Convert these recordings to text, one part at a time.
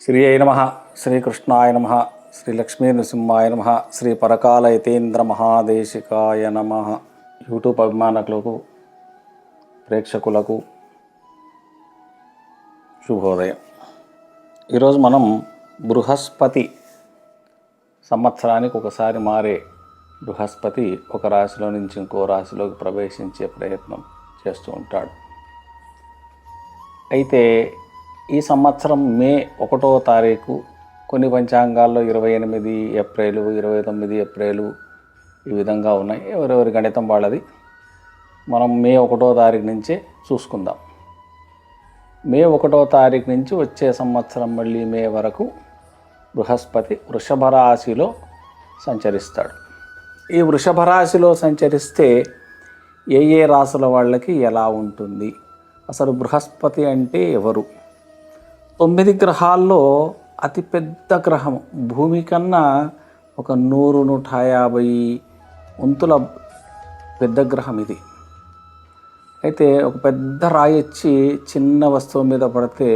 శ్రీ అయి నమ, శ్రీకృష్ణాయ నమ, శ్రీ లక్ష్మీ నృసింహాయ నమ, శ్రీ పరకాల యతీంద్ర మహాదేశికాయ నమ. యూట్యూబ్ అభిమానులకు, ప్రేక్షకులకు శుభోదయం. ఈరోజు మనం బృహస్పతి, సంవత్సరానికి ఒకసారి మారే బృహస్పతి ఒక రాశిలో నుంచి ఇంకో రాశిలోకి ప్రవేశించే ప్రయత్నం చేస్తూ ఉంటాడు. అయితే ఈ సంవత్సరం మే 1వ తారీఖు, కొన్ని పంచాంగాల్లో 28 ఏప్రిల్, 29 ఏప్రిల్ ఈ విధంగా ఉన్నాయి. ఎవరెవరి గణితం వాళ్ళది. మనం మే 1వ తారీఖు నుంచే చూసుకుందాం. మే 1వ తారీఖు నుంచి వచ్చే సంవత్సరం మళ్ళీ మే వరకు బృహస్పతి వృషభ రాశిలో సంచరిస్తాడు. ఈ వృషభ రాశిలో సంచరిస్తే ఏ రాశుల వాళ్ళకి ఎలా ఉంటుంది, అసలు బృహస్పతి అంటే ఎవరు? 9 గ్రహాల్లో అతిపెద్ద గ్రహం, భూమి కన్నా ఒక 100-150 వంతుల పెద్ద గ్రహం ఇది. అయితే ఒక పెద్ద రాయి వచ్చి చిన్న వస్తువు మీద పడితే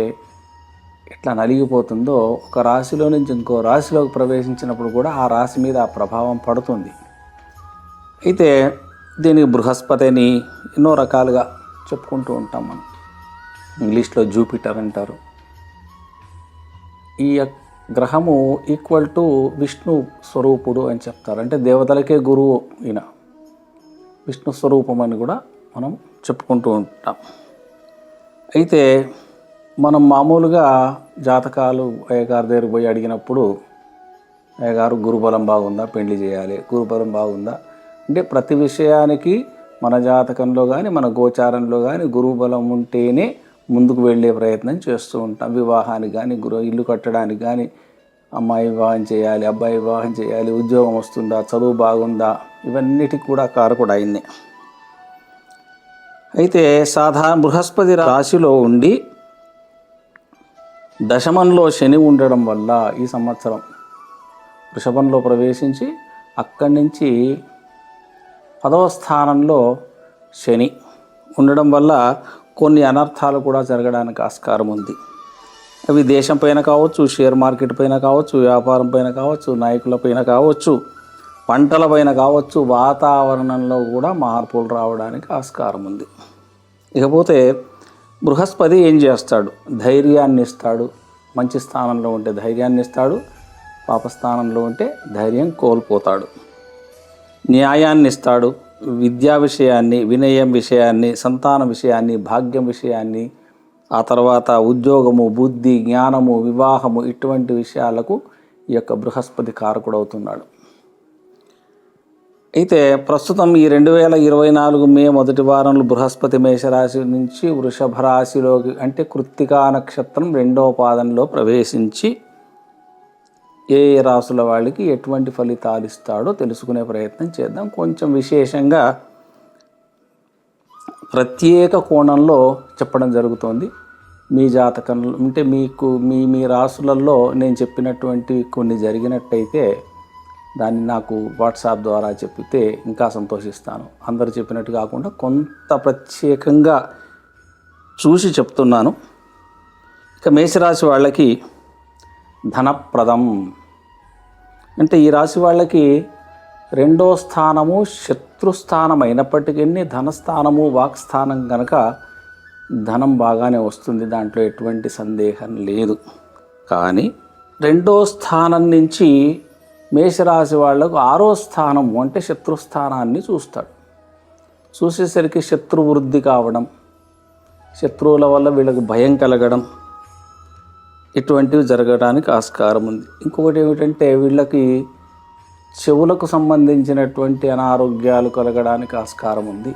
ఎట్లా నలిగిపోతుందో, ఒక రాశిలో నుంచి ఇంకో రాశిలోకి ప్రవేశించినప్పుడు కూడా ఆ రాశి మీద ఆ ప్రభావం పడుతుంది. అయితే దీనికి బృహస్పతి అని ఎన్నో రకాలుగా చెప్పుకుంటూ ఉంటాం. మనం ఇంగ్లీష్లో జూపిటర్ అంటారు. ఈ గ్రహము ఈక్వల్ టు విష్ణు స్వరూపుడు అని చెప్తారు. అంటే దేవతలకే గురువు ఈయన, విష్ణు స్వరూపం అని కూడా మనం చెప్పుకుంటూ ఉంటాం. అయితే మనం మామూలుగా జాతకాలు అయ్యగారి దగ్గరికి పోయి అడిగినప్పుడు, అయ్యగారు గురుబలం బాగుందా, పెళ్లి చేయాలి, గురుబలం బాగుందా అంటే ప్రతి విషయానికి మన జాతకంలో కానీ మన గోచారంలో కానీ గురుబలం ఉంటేనే ముందుకు వెళ్ళే ప్రయత్నం చేస్తూ ఉంటాం. వివాహానికి కానీ, ఇల్లు కట్టడానికి కానీ, అమ్మాయి వివాహం చేయాలి, అబ్బాయి వివాహం చేయాలి, ఉద్యోగం వస్తుందా, చదువు బాగుందా, ఇవన్నిటికి కూడా కారకుడు ఆయన్నే. అయితే సాధారణ బృహస్పతి రాశిలో ఉండి దశమంలో శని ఉండడం వల్ల ఈ సంవత్సరం వృషభంలో ప్రవేశించి అక్కడి నుంచి 10వ స్థానంలో శని ఉండడం వల్ల కొన్ని అనర్థాలు కూడా జరగడానికి ఆస్కారం ఉంది. అవి దేశం పైన కావచ్చు, షేర్ మార్కెట్ పైన కావచ్చు, వ్యాపారం పైన కావచ్చు, నాయకుల పైన కావచ్చు, పంటల పైన కావచ్చు, వాతావరణంలో కూడా మార్పులు రావడానికి ఆస్కారం ఉంది. ఇకపోతే బృహస్పతి ఏం చేస్తాడు? ధైర్యాన్ని ఇస్తాడు. మంచి స్థానంలో ఉంటే ధైర్యాన్ని ఇస్తాడు, పాపస్థానంలో ఉంటే ధైర్యం కోల్పోతాడు. న్యాయాన్ని ఇస్తాడు, విద్యా విషయాన్ని, వినయం విషయాన్ని, సంతాన విషయాన్ని, భాగ్యం విషయాన్ని, ఆ తర్వాత ఉద్యోగము, బుద్ధి, జ్ఞానము, వివాహము, ఇటువంటి విషయాలకు ఈ యొక్క బృహస్పతి కారకుడవుతున్నాడు. అయితే ప్రస్తుతం ఈ 2024 మే 1వ వారంలో బృహస్పతి మేషరాశి నుంచి వృషభ రాశిలోకి, అంటే కృత్తికా నక్షత్రం 2వ పాదంలో ప్రవేశించి ఏ రాసుల వాళ్ళకి ఎటువంటి ఫలితాలు ఇస్తాడో తెలుసుకునే ప్రయత్నం చేద్దాం. కొంచెం విశేషంగా ప్రత్యేక కోణంలో చెప్పడం జరుగుతోంది. మీ జాతకంలో అంటే మీకు మీ రాసులలో నేను చెప్పినటువంటి కొన్ని జరిగినట్టయితే దాన్ని నాకు వాట్సాప్ ద్వారా చెప్తే ఇంకా సంతోషిస్తాను. అందరు చెప్పినట్టు కాకుండా కొంత ప్రత్యేకంగా చూసి చెప్తున్నాను. ఇక మేషరాశి వాళ్ళకి ధనప్రదం, అంటే ఈ రాశి వాళ్ళకి 2వ స్థానము శత్రుస్థానం అయినప్పటికీ ధనస్థానము, వాక్స్థానం కనుక ధనం బాగానే వస్తుంది, దాంట్లో ఎటువంటి సందేహం లేదు. కానీ 2వ స్థానం నుంచి మేషరాశి వాళ్లకు 6వ స్థానము అంటే శత్రుస్థానాన్ని చూస్తాడు. చూసేసరికి శత్రువృద్ధి కావడం, శత్రువుల వల్ల వీళ్ళకు భయం కలగడం, ఇటువంటివి జరగడానికి ఆస్కారం ఉంది. ఇంకొకటి ఏమిటంటే వీళ్ళకి చెవులకు సంబంధించినటువంటి అనారోగ్యాలు కలగడానికి ఆస్కారం ఉంది,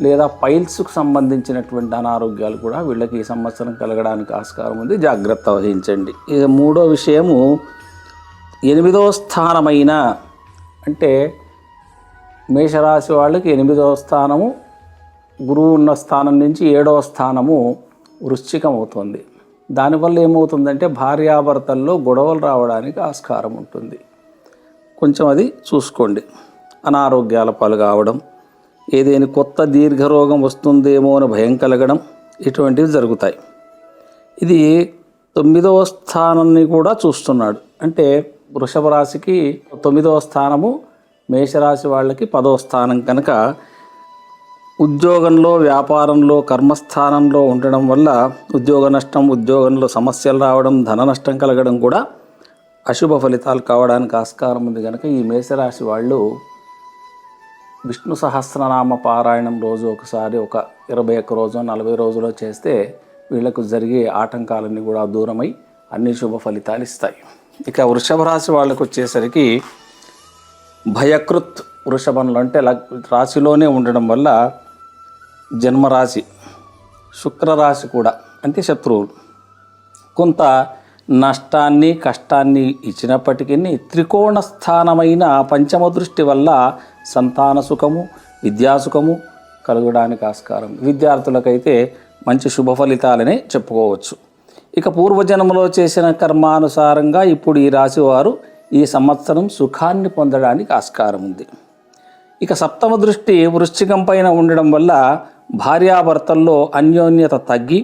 లేదా పైల్స్కు సంబంధించినటువంటి అనారోగ్యాలు కూడా వీళ్ళకి ఈ సంవత్సరం కలగడానికి ఆస్కారం ఉంది. జాగ్రత్త వహించండి. ఇక 3వ విషయము 8వ స్థానమైన, అంటే మేషరాశి వాళ్ళకి 8వ స్థానము గురువు ఉన్న స్థానం నుంచి 7వ స్థానము వృశ్చికం అవుతుంది. దానివల్ల ఏమవుతుందంటే భార్యాభర్తల్లో గొడవలు రావడానికి ఆస్కారం ఉంటుంది. కొంచెం అది చూసుకోండి. అనారోగ్యాల పాలు కావడం, ఏదైనా కొత్త దీర్ఘరోగం వస్తుందేమో అని భయం కలగడం, ఇటువంటివి జరుగుతాయి. ఇది 9వ స్థానాన్ని కూడా చూస్తున్నాడు. అంటే వృషభ రాశికి 9వ స్థానము, మేషరాశి వాళ్ళకి 10వ స్థానం కనుక ఉద్యోగంలో, వ్యాపారంలో, కర్మస్థానంలో ఉండడం వల్ల ఉద్యోగ నష్టం, ఉద్యోగంలో సమస్యలు రావడం, ధన నష్టం కలగడం కూడా అశుభ ఫలితాలు కావడానికి ఆస్కారం ఉంది. కనుక ఈ మేషరాశి వాళ్ళు విష్ణు సహస్రనామ పారాయణం రోజు ఒకసారి ఒక 21 రోజు 40 రోజులో చేస్తే వీళ్లకు జరిగే ఆటంకాలన్నీ కూడా దూరమై అన్ని శుభ ఫలితాలు ఇస్తాయి. ఇక వృషభ రాశి వాళ్ళకు వచ్చేసరికి భయకృత్ వృషభంలో అంటే రాశిలోనే ఉండడం వల్ల జన్మరాశి, శుక్రరాశి కూడా అంటే శత్రువులు కొంత నష్టాన్ని, కష్టాన్ని ఇచ్చినప్పటికీ త్రికోణ స్థానమైన పంచమ దృష్టి వల్ల సంతాన సుఖము, విద్యాసుఖము కలగడానికి ఆస్కారం. విద్యార్థులకైతే మంచి శుభ ఫలితాలనే చెప్పుకోవచ్చు. ఇక పూర్వజన్మలో చేసిన కర్మానుసారంగా ఇప్పుడు ఈ రాశి వారు ఈ సంవత్సరం సుఖాన్ని పొందడానికి ఆస్కారం ఉంది. ఇక సప్తమ దృష్టి వృశ్చికం పైన ఉండడం వల్ల భార్యాభర్తల్లో అన్యోన్యత తగ్గి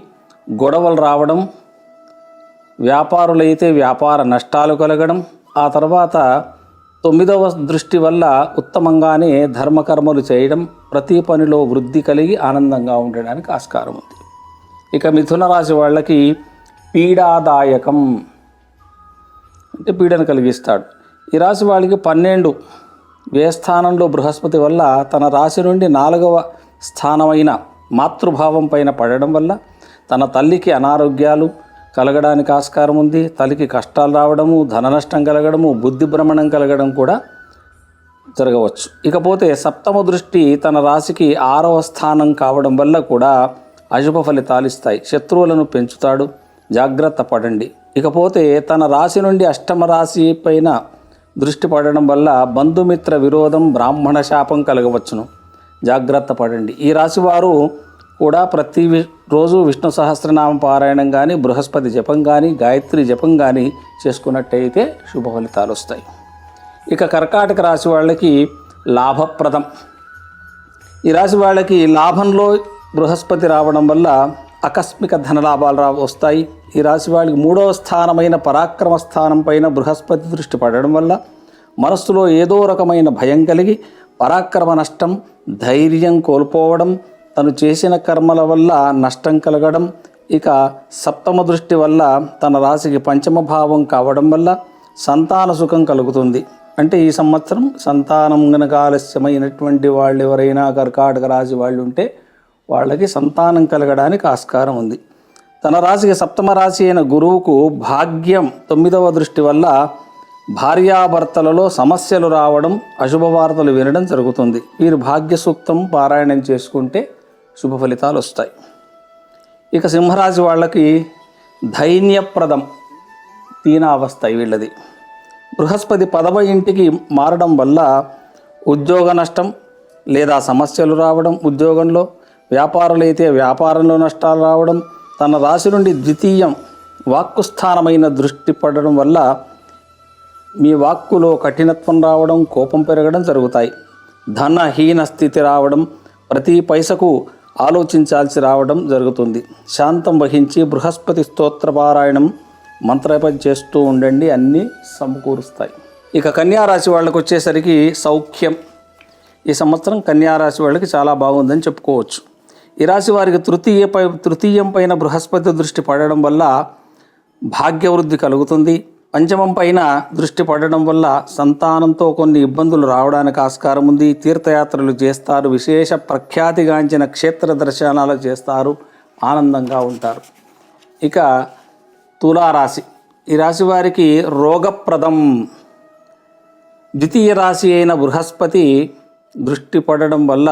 గొడవలు రావడం, వ్యాపారులైతే వ్యాపార నష్టాలు కలగడం, ఆ తర్వాత 9వ దృష్టి వల్ల ఉత్తమంగానే ధర్మకర్మలు చేయడం, ప్రతి పనిలో వృద్ధి కలిగి ఆనందంగా ఉండడానికి ఆస్కారం ఉంది. ఇక మిథున రాశి వాళ్ళకి పీడాదాయకం అంటే పీడను కలిగిస్తాడు. ఈ రాశి వాళ్ళకి 12 వ్యయస్థానంలో బృహస్పతి వల్ల తన రాశి నుండి 4వ స్థానమైన మాతృభావం పైన పడడం వల్ల తన తల్లికి అనారోగ్యాలు కలగడానికి ఆస్కారం ఉంది. తల్లికి కష్టాలు రావడము, ధన నష్టం కలగడము, బుద్ధి భ్రమణం కలగడం కూడా జరగవచ్చు. ఇకపోతే సప్తమ దృష్టి తన రాశికి 6వ స్థానం కావడం వల్ల కూడా అశుభ ఫలితాలు ఇస్తాయి. శత్రువులను పెంచుతాడు, జాగ్రత్త పడండి. ఇకపోతే తన రాశి నుండి 8వ రాశి పైన దృష్టి పడడం వల్ల బంధుమిత్ర విరోధం, బ్రాహ్మణ శాపం కలగవచ్చును, జాగ్రత్త పడండి. ఈ రాశి వారు కూడా ప్రతి రోజు విష్ణు సహస్రనామ పారాయణం కానీ, బృహస్పతి జపం కానీ, గాయత్రి జపం కానీ చేసుకున్నట్టయితే శుభ ఫలితాలు వస్తాయి. ఇక కర్కాటక రాశి వాళ్ళకి లాభప్రదం. ఈ రాశి వాళ్ళకి లాభంలో బృహస్పతి రావడం వల్ల ఆకస్మిక ధనలాభాలు వస్తాయి. ఈ రాశి వాళ్ళకి 3వ స్థానమైన పరాక్రమ స్థానం పైన బృహస్పతి దృష్టి పడడం వల్ల మనస్సులో ఏదో రకమైన భయం కలిగి పరాక్రమ నష్టం, ధైర్యం కోల్పోవడం, తను చేసిన కర్మల వల్ల నష్టం కలగడం. ఇక సప్తమ దృష్టి వల్ల తన రాశికి 5వ భావం కావడం వల్ల సంతాన సుఖం కలుగుతుంది. అంటే ఈ సంవత్సరం సంతానం గనక ఆలస్యమైనటువంటి వాళ్ళు ఎవరైనా కర్కాటక రాశి వాళ్ళు ఉంటే వాళ్ళకి సంతానం కలగడానికి ఆస్కారం ఉంది. తన రాశికి 7వ రాశి అయిన గురువుకు భాగ్యం 9వ దృష్టి వల్ల భార్యాభర్తలలో సమస్యలు రావడం, అశుభ వార్తలు వినడం జరుగుతుంది. వీరు భాగ్య సూక్తం పారాయణం చేసుకుంటే శుభ ఫలితాలు వస్తాయి. ఇక సింహరాశి వాళ్ళకి ధైన్యప్రదం దీనావస్థ వీళ్ళది. బృహస్పతి 10వ ఇంటికి మారడం వల్ల ఉద్యోగ నష్టం లేదా సమస్యలు రావడం, ఉద్యోగంలో, వ్యాపారులైతే వ్యాపారంలో నష్టాలు రావడం, తన రాశి నుండి 2వ వాక్కు స్థానమైన దృష్టి పడడం వల్ల మీ వాక్కులో కఠినత్వం రావడం, కోపం పెరగడం జరుగుతాయి. ధనహీన స్థితి రావడం, ప్రతి పైసకు ఆలోచించాల్సి రావడం జరుగుతుంది. శాంతం వహించి బృహస్పతి స్తోత్ర పారాయణం మంత్రపం చేస్తూ ఉండండి, అన్నీ సమకూరుస్తాయి. ఇక కన్యారాశి వాళ్ళకు వచ్చేసరికి సౌఖ్యం. ఈ సంవత్సరం కన్యారాశి వాళ్ళకి చాలా బాగుందని చెప్పుకోవచ్చు. ఈ రాశి వారికి తృతీయం పైన బృహస్పతి దృష్టి పడడం వల్ల భాగ్యవృద్ధి కలుగుతుంది. 5వ పైన దృష్టి పడడం వల్ల సంతానంతో కొన్ని ఇబ్బందులు రావడానికి ఆస్కారం ఉంది. తీర్థయాత్రలు చేస్తారు, విశేష ప్రఖ్యాతిగాంచిన క్షేత్ర దర్శనాలు చేస్తారు, ఆనందంగా ఉంటారు. ఇక తులారాశి. ఈ రాశి వారికి రోగప్రదం. 2వ రాశి అయిన బృహస్పతి దృష్టి పడడం వల్ల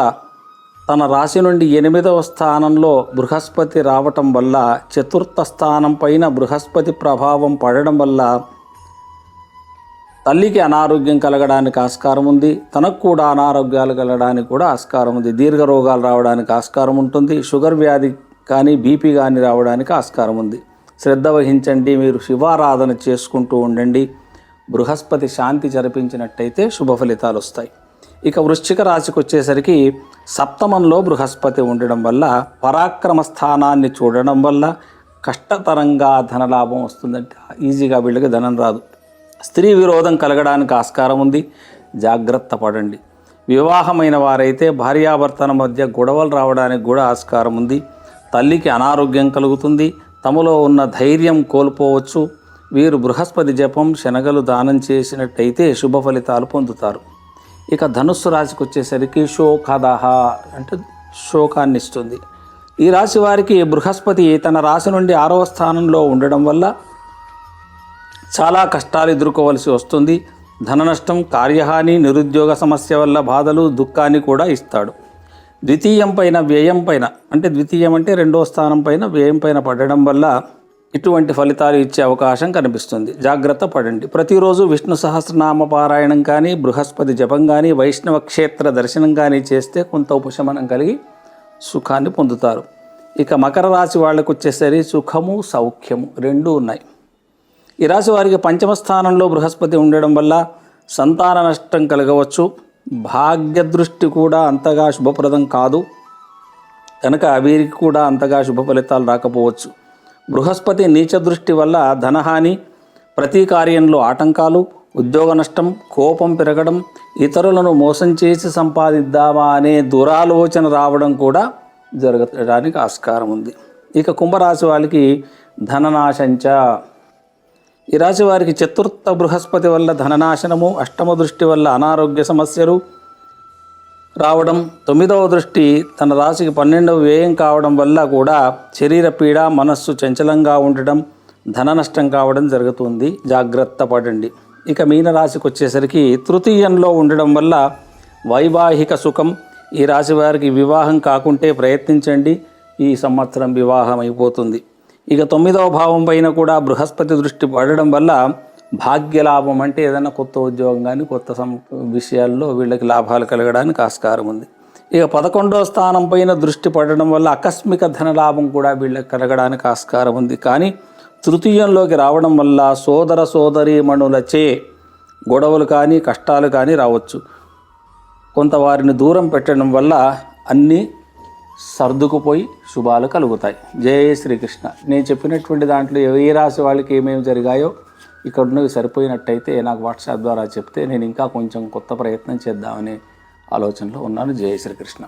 తన రాశి నుండి 8వ స్థానంలో బృహస్పతి రావటం వల్ల 4వ స్థానం పైన బృహస్పతి ప్రభావం పడడం వల్ల తల్లికి అనారోగ్యం కలగడానికి ఆస్కారం ఉంది. తనకు కూడా అనారోగ్యాలు కలగడానికి కూడా ఆస్కారం ఉంది. దీర్ఘ రోగాలు రావడానికి ఆస్కారం ఉంటుంది. షుగర్ వ్యాధి కానీ, బీపీ కానీ రావడానికి ఆస్కారం ఉంది. శ్రద్ధ వహించండి, మీరు శివారాధన చేసుకుంటూ ఉండండి. బృహస్పతి శాంతి జరిపించినట్టయితే శుభ ఫలితాలు వస్తాయి. ఇక వృశ్చిక రాశికి వచ్చేసరికి 7వ బృహస్పతి ఉండడం వల్ల పరాక్రమ స్థానాన్ని చూడడం వల్ల కష్టతరంగా ధనలాభం వస్తుందంటే ఈజీగా వీళ్ళకి ధనం రాదు. స్త్రీ విరోధం కలగడానికి ఆస్కారం ఉంది, జాగ్రత్త పడండి. వివాహమైన వారైతే భార్యాభర్తల మధ్య గొడవలు రావడానికి కూడా ఆస్కారం ఉంది. తల్లికి అనారోగ్యం కలుగుతుంది, తమలో ఉన్న ధైర్యం కోల్పోవచ్చు. వీరు బృహస్పతి జపం శనగలు దానం చేసినట్టయితే శుభ ఫలితాలు పొందుతారు. ఇక ధనుస్సు రాశికి వచ్చేసరికి శోకదహ అంటే శోకాన్ని ఇస్తుంది. ఈ రాశి వారికి బృహస్పతి తన రాశి నుండి 6వ స్థానంలో ఉండడం వల్ల చాలా కష్టాలు ఎదుర్కోవలసి వస్తుంది. ధన నష్టం, కార్యహాని, నిరుద్యోగ సమస్య వల్ల బాధలు, దుఃఖాన్ని కూడా ఇస్తాడు. ద్వితీయం పైన వ్యయం పైన అంటే ద్వితీయం అంటే 2వ స్థానం పైన వ్యయం పైన పడడం వల్ల ఇటువంటి ఫలితాలు ఇచ్చే అవకాశం కనిపిస్తుంది. జాగ్రత్త పడండి. ప్రతిరోజు విష్ణు సహస్రనామ పారాయణం కానీ, బృహస్పతి జపం కానీ, వైష్ణవ క్షేత్ర దర్శనం కానీ చేస్తే కొంత ఉపశమనం కలిగి సుఖాన్ని పొందుతారు. ఇక మకర రాశి వాళ్ళకు వచ్చేసరికి సుఖము, సౌఖ్యము రెండూ ఉన్నాయి. ఈ రాశి వారికి 5వ స్థానంలో బృహస్పతి ఉండడం వల్ల సంతాన నష్టం కలగవచ్చు. భాగ్యదృష్టి కూడా అంతగా శుభప్రదం కాదు కనుక వీరికి కూడా అంతగా శుభ ఫలితాలు రాకపోవచ్చు. బృహస్పతి నీచ దృష్టి వల్ల ధనహాని, ప్రతి కార్యంలో ఆటంకాలు, ఉద్యోగ నష్టం, కోపం పెరగడం, ఇతరులను మోసం చేసి సంపాదిద్దామా అనే దురాలోచన రావడం కూడా జరగడానికి ఆస్కారం ఉంది. ఇక కుంభరాశి వాళ్ళకి ధననాశంచ. ఈ రాశి వారికి 4వ బృహస్పతి వల్ల ధననాశనము, 8వ దృష్టి వల్ల అనారోగ్య సమస్యలు రావడం, 9వ దృష్టి తన రాశికి 12వ వ్యయం కావడం వల్ల కూడా శరీర పీడ, మనస్సు చంచలంగా ఉండడం, ధన నష్టం కావడం జరుగుతుంది. జాగ్రత్త పడండి. ఇక మీనరాశికి వచ్చేసరికి తృతీయంలో ఉండడం వల్ల వైవాహిక సుఖం. ఈ రాశి వారికి వివాహం కాకుంటే ప్రయత్నించండి, ఈ సంవత్సరం వివాహం అయిపోతుంది. ఇక 9వ భావం పైన కూడా బృహస్పతి దృష్టి పడడం వల్ల భాగ్యలాభం అంటే ఏదైనా కొత్త ఉద్యోగం కానీ కొత్త విషయాల్లో వీళ్ళకి లాభాలు కలగడానికి ఆస్కారం ఉంది. ఇక 11వ స్థానం పైన దృష్టి పడడం వల్ల ఆకస్మిక ధనలాభం కూడా వీళ్ళకి కలగడానికి ఆస్కారం ఉంది. కానీ తృతీయంలోకి రావడం వల్ల సోదర సోదరీమణులచే గొడవలు కానీ కష్టాలు కానీ రావచ్చు. కొంత వారిని దూరం పెట్టడం వల్ల అన్నీ సర్దుకుపోయి శుభాలు కలుగుతాయి. జయ శ్రీకృష్ణ. నేను చెప్పినటువంటి దాంట్లో ఏ రాశి వాళ్ళకి ఏమేమి జరిగాయో ఇక్కడ ఉన్నవి సరిపోయినట్టయితే నాకు వాట్సాప్ ద్వారా చెప్తే నేను ఇంకా కొంచెం కొత్త ప్రయత్నం చేద్దామనే ఆలోచనలో ఉన్నాను. జయ శ్రీకృష్ణ.